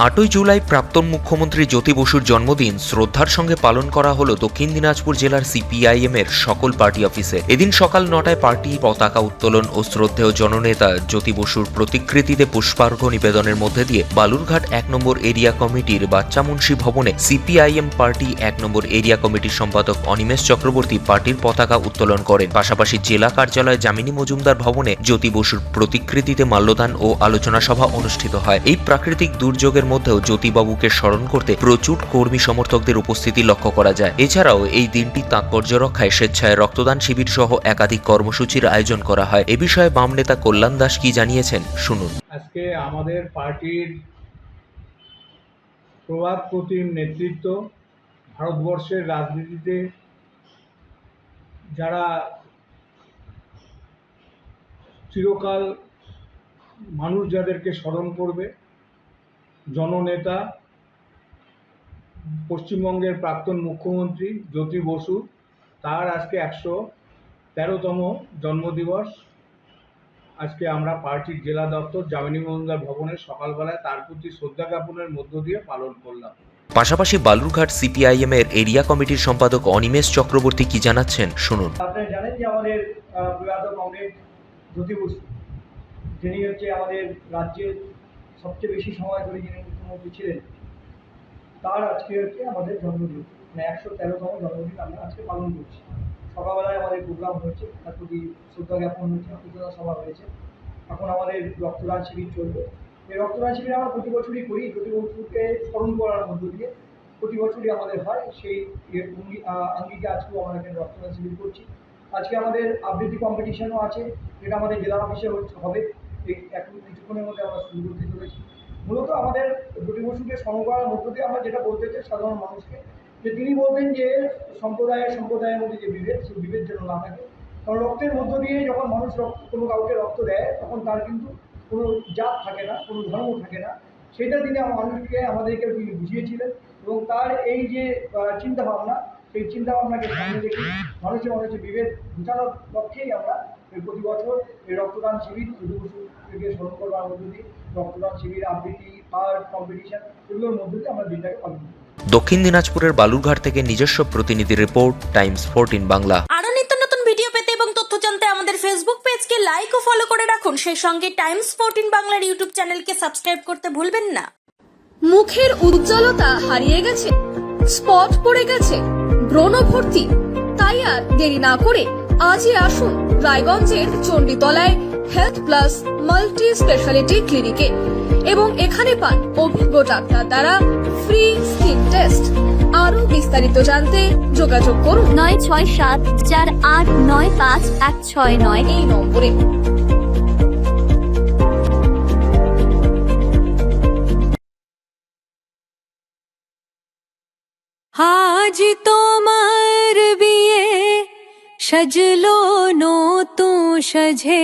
8ই জুলাই প্রাক্তন মুখ্যমন্ত্রী জ্যোতি বসুর জন্মদিন শ্রদ্ধার সঙ্গে পালন করা হলো দক্ষিণ দিনাজপুর জেলার সিপিআইএম এর সকল পার্টি অফিসে। এদিন সকাল 9টায় পার্টি পতাকা উত্তোলন ও শ্রদ্ধেয় জননেতা জ্যোতি বসুর প্রতিকৃতিতে পুষ্পার্ঘ্য নিবেদনের মধ্যে দিয়ে বালুরঘাট 1 নম্বর এরিয়া কমিটির বাচ্চামুন্সি ভবনে সিপিআইএম পার্টি 1 নম্বর এরিয়া কমিটির সম্পাদক অনিমেষ চক্রবর্তী পার্টির পতাকা উত্তোলন করেন। পাশাপাশি জেলা কার্যালয় যামিনী মজুমদার ভবনে জ্যোতি বসুর প্রতিকৃতিতে মাল্যদান ও আলোচনা সভা অনুষ্ঠিত হয়। এই প্রাকৃতিক দুর্যোগের মধ্যেও জ্যোতিবাবুকে স্মরণ করতে প্রচুর কর্মী সমর্থকদের উপস্থিতি লক্ষ্য করা যায়। এছাড়াও এই দিনটি তাৎপর্য রক্ষায় স্বেচ্ছায় রক্তদান শিবির সহ একাধিক কর্মসূচির আয়োজন করা হয়। এ বিষয়ে বাম নেতা কল্যাণ দাস কি জানিয়েছেন শুনুন। আজকে আমাদের পার্টির প্রভাত প্রতিম নেতৃত্ব ভারতবর্ষের রাজনীতিতে যারা চিরকাল মানুষ যাদেরকে স্মরণ করবে, জননেতা পশ্চিমবঙ্গের প্রাক্তন মুখ্যমন্ত্রী জ্যোতি বসু, তার আজকে 113তম জন্মদিবস। আজকে আমরা পার্টির জেলা দপ্তর যামিনী মজুমদার ভবনে সকালবেলায় তার প্রতি শ্রদ্ধা জ্ঞাপনের মধ্য দিয়ে পালন করলাম। পাশাপাশি বালুরঘাট সিপিআইএম এর এরিয়া কমিটির সম্পাদক অনিমেষ চক্রবর্তী কি জানাচ্ছেন শুনুন। আপনারা জানেন যে আমাদের প্রয়াত কমরেড জ্যোতি বসু, যিনি হচ্ছে আমাদের রাজ্যের সবচেয়ে বেশি সময় ধরে যিনি মুখ্যমন্ত্রী ছিলেন, তার আজকে হচ্ছে আমাদের জন্মদিন, মানে 113তম জন্মদিন আমরা আজকে পালন করছি। সকালবেলায় আমাদের প্রোগ্রাম হয়েছে, তার প্রতি শ্রদ্ধা জ্ঞাপন হয়েছে, আলোচনা সভা হয়েছে। এখন আমাদের রক্তদান শিবির চলবে। এই রক্তদান শিবির আমরা প্রতি বছরই করি, জ্যোতি বসুকে স্মরণ করার মধ্য দিয়ে প্রতি বছরই আমাদের হয়। সেই আঙ্গিকে আজকেও আমরা এখানে রক্তদান শিবির করছি। আজকে আমাদের আবৃত্তি কম্পিটিশনও আছে, যেটা আমাদের জেলা অফিসে হবে। এই এখন কিছুক্ষণের মধ্যে আমরা শুরু করতে চলেছি। মূলত আমাদের জ্যোতি বসুকে স্মরণ করার মধ্য দিয়ে আমরা যেটা বলতে চাই সাধারণ মানুষকে, যে তিনি বলতেন যে সম্প্রদায়ের মধ্যে যে বিভেদ, সেই বিভেদ যেন না থাকে। কারণ রক্তের মধ্য দিয়ে যখন মানুষ কোনো কাউকে রক্ত দেয়, তখন তার কিন্তু কোনো জাত থাকে না, কোনো ধর্ম থাকে না। সেটা তিনি আমাদেরকে তিনি বুঝিয়েছিলেন, এবং তার এই যে চিন্তাভাবনা, সেই চিন্তাভাবনাকে সামনে রেখে মানুষের বিভেদ ঘোচানোর লক্ষ্যেই আমরা প্রতি বছর এই রক্তদান শিবির জ্যোতি বসুকে স্মরণ করবার মধ্য দিয়ে রক্তদান শিবির, আবৃত্তি, আর্ট কম্পিটিশন, এগুলোর মধ্য দিয়ে আমরা দিনটাকে পালন করি। দক্ষিণ দিনাজপুরের বালুরঘাট থেকে নিজস্ব প্রতিনিধি রিপোর্ট, টাইমস 14 বাংলা। আরো নিত্য নতুন ভিডিও পেতে এবং তথ্য জানতে আমাদের ফেসবুক পেজকে লাইক ও ফলো করে রাখুন। সেই সঙ্গে টাইমস 14 বাংলার ইউটিউব চ্যানেলকে সাবস্ক্রাইব করতে ভুলবেন না। মুখের উজ্জ্বলতা হারিয়ে গেছে, স্পট পড়ে গেছে, ব্রণ ভর্তি, তাই আর দেরি না করে আজই আসুন রায়গঞ্জের চণ্ডীতলায় হেলথ প্লাস মাল্টি স্পেশালিটি ক্লিনিকে এবং এখানে পান অভিজ্ঞ ডাক্তার দ্বারা ফ্রি স্কিন টেস্ট। আরো বিস্তারিত জানতে যোগাযোগ করুন 9674895169 এই নম্বরে। আজ তোমার বিয়ে সাজলো নতুন সাজে।